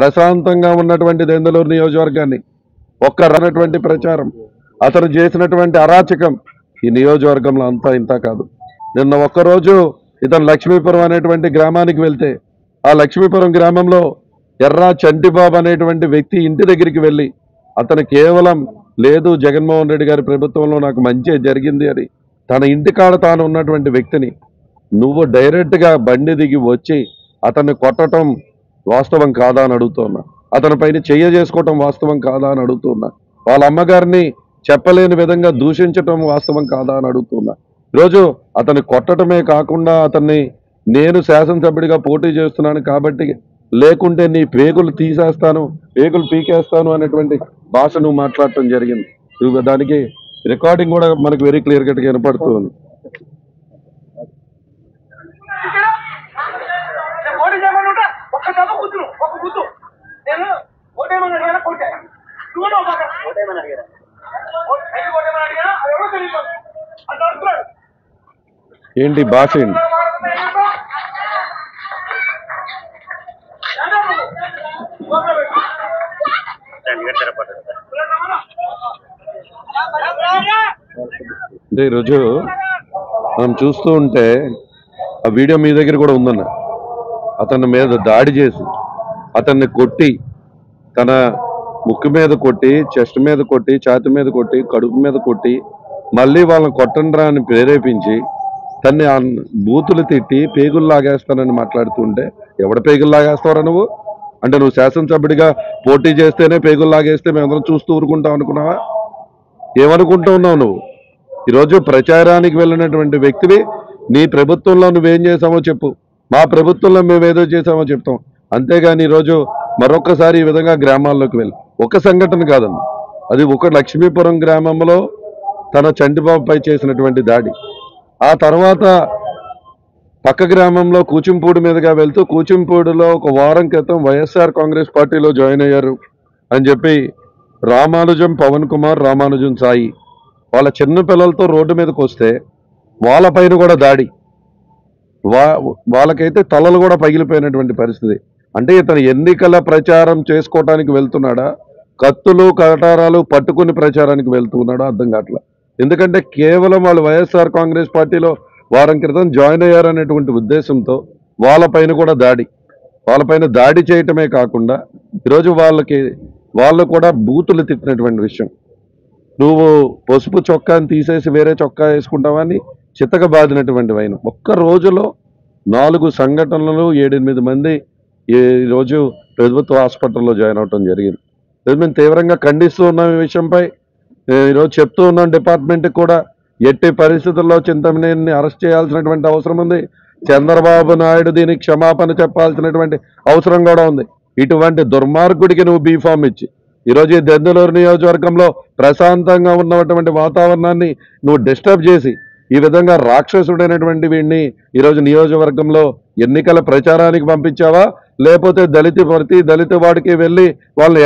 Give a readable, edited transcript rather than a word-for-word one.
ప్రశాంతంగా ఉన్నటువంటి దెందులూరు నియోజకవర్గాన్ని ఒక్క రానటువంటి ప్రచారం, అతను చేసినటువంటి అరాచకం ఈ నియోజకవర్గంలో అంతా ఇంత కాదు. నిన్న ఒక్కరోజు ఇతను లక్ష్మీపురం అనేటువంటి గ్రామానికి వెళ్తే ఆ లక్ష్మీపురం గ్రామంలో ఎర్రా చంటిబాబు అనేటువంటి వ్యక్తి ఇంటి దగ్గరికి వెళ్ళి అతను కేవలం లేదు జగన్మోహన్ రెడ్డి గారి ప్రభుత్వంలో నాకు మంచి జరిగింది అని తన ఇంటికాడ తాను ఉన్నటువంటి వ్యక్తిని నువ్వు డైరెక్ట్గా బండి దిగి వచ్చి అతన్ని కొట్టడం వాస్తవం కాదా అని అడుగుతున్నా. అతని పైన చెయ్య చేసుకోవటం వాస్తవం కాదా అని అడుగుతున్నా. వాళ్ళ అమ్మగారిని చెప్పలేని విధంగా దూషించటం వాస్తవం కాదా అని అడుగుతున్నా. ఈరోజు అతన్ని కొట్టడమే కాకుండా అతన్ని నేను శాసనసభ్యుడిగా పోటీ చేస్తున్నాను కాబట్టి లేకుంటే నీ పేగులు తీసేస్తాను, పేగులు పీకేస్తాను అనేటువంటి భాష నువ్వు మాట్లాడటం జరిగింది. నువ్వు దానికి రికార్డింగ్ కూడా మనకు వెరీ క్లియర్ కట్గా వినపడుతుంది. ఏంటి భాష ఏంటి? అంటే ఈరోజు మనం చూస్తూ ఉంటే ఆ వీడియో మీ దగ్గర కూడా ఉందన్న, అతని మీద దాడి చేసి అతన్ని కొట్టి తన ముక్కు మీద కొట్టి, చెస్ట్ మీద కొట్టి, ఛాతి మీద కొట్టి, కడుపు మీద కొట్టి మళ్ళీ వాళ్ళని కొట్టండ్రా అని ప్రేరేపించి తన్ని బూతులు తిట్టి పేగులు లాగేస్తానని మాట్లాడుతుంటే ఎవడ పేగులు లాగేస్తావరా నువ్వు? అంటే నువ్వు శాసనసభ్యుడిగా పోటీ చేస్తేనే పేగులు లాగేస్తే మేమందరం చూస్తూ ఊరుకుంటాం అనుకున్నావా? ఏమనుకుంటూ ఉన్నావు నువ్వు? ఈరోజు ప్రచారానికి వెళ్ళినటువంటి వ్యక్తివి నీ ప్రభుత్వంలో నువ్వేం చేసామో చెప్పు, మా ప్రభుత్వంలో మేము ఏదో చేసామో చెప్తాం. అంతేగాని ఈరోజు మరొకసారి ఈ విధంగా గ్రామాల్లోకి వెళ్ళి ఒక సంఘటన కాదన్న, అది ఒక లక్ష్మీపురం గ్రామంలో తన చంటిబాబుపై చేసినటువంటి దాడి, ఆ తర్వాత పక్క గ్రామంలో కూచింపూడి మీదుగా వెళ్తూ కూచింపూడిలో ఒక వారం క్రితం వైఎస్ఆర్ కాంగ్రెస్ పార్టీలో జాయిన్ అయ్యారు అని చెప్పి రామానుజం పవన్ కుమార్, రామానుజం సాయి వాళ్ళ చిన్న పిల్లలతో రోడ్డు మీదకి వస్తే వాళ్ళపైన కూడా దాడి, వాళ్ళకైతే తలలు కూడా పగిలిపోయినటువంటి పరిస్థితి. అంటే ఇతను ఎన్నికల ప్రచారం చేసుకోవటానికి వెళ్తున్నాడా, కత్తులు కటారాలు పట్టుకుని ప్రచారానికి వెళ్తున్నాడా అర్థం కావట్లా. ఎందుకంటే కేవలం వాళ్ళు వైఎస్ఆర్ కాంగ్రెస్ పార్టీలో వారం క్రితం జాయిన్ అయ్యారనేటువంటి ఉద్దేశంతో వాళ్ళపైన కూడా వాళ్ళపైన దాడి చేయటమే కాకుండా ఈరోజు వాళ్ళు కూడా బూతులు తిట్టినటువంటి విషయం. నువ్వు పసుపు చొక్కాని తీసేసి వేరే చొక్కా వేసుకుంటావని చితక బాధినటువంటి వైన ఒక్క రోజులో 4 సంఘటనలు 7-8 మంది ఈరోజు ప్రభుత్వ హాస్పిటల్లో జాయిన్ అవటం జరిగింది. మేము తీవ్రంగా ఖండిస్తూ ఉన్నాం ఈ విషయంపై. ఈరోజు చెప్తూ ఉన్నాం డిపార్ట్మెంట్కి కూడా ఎట్టి పరిస్థితుల్లో చింతమనేనిని అరెస్ట్ చేయాల్సినటువంటి అవసరం ఉంది. చంద్రబాబు నాయుడు దీనికి క్షమాపణ చెప్పాల్సినటువంటి అవసరం కూడా ఉంది. ఇటువంటి దుర్మార్గుడికి నువ్వు బీఫామ్ ఇచ్చి ఈరోజు ఈ దెందులూరు నియోజకవర్గంలో ప్రశాంతంగా ఉన్నటువంటి వాతావరణాన్ని నువ్వు డిస్టర్బ్ చేసి ఈ విధంగా రాక్షసుడైనటువంటి వీడిని ఈరోజు నియోజకవర్గంలో ఎన్నికల ప్రచారానికి పంపించావా, లేకపోతే దళిత వాడికి వెళ్ళి వాళ్ళని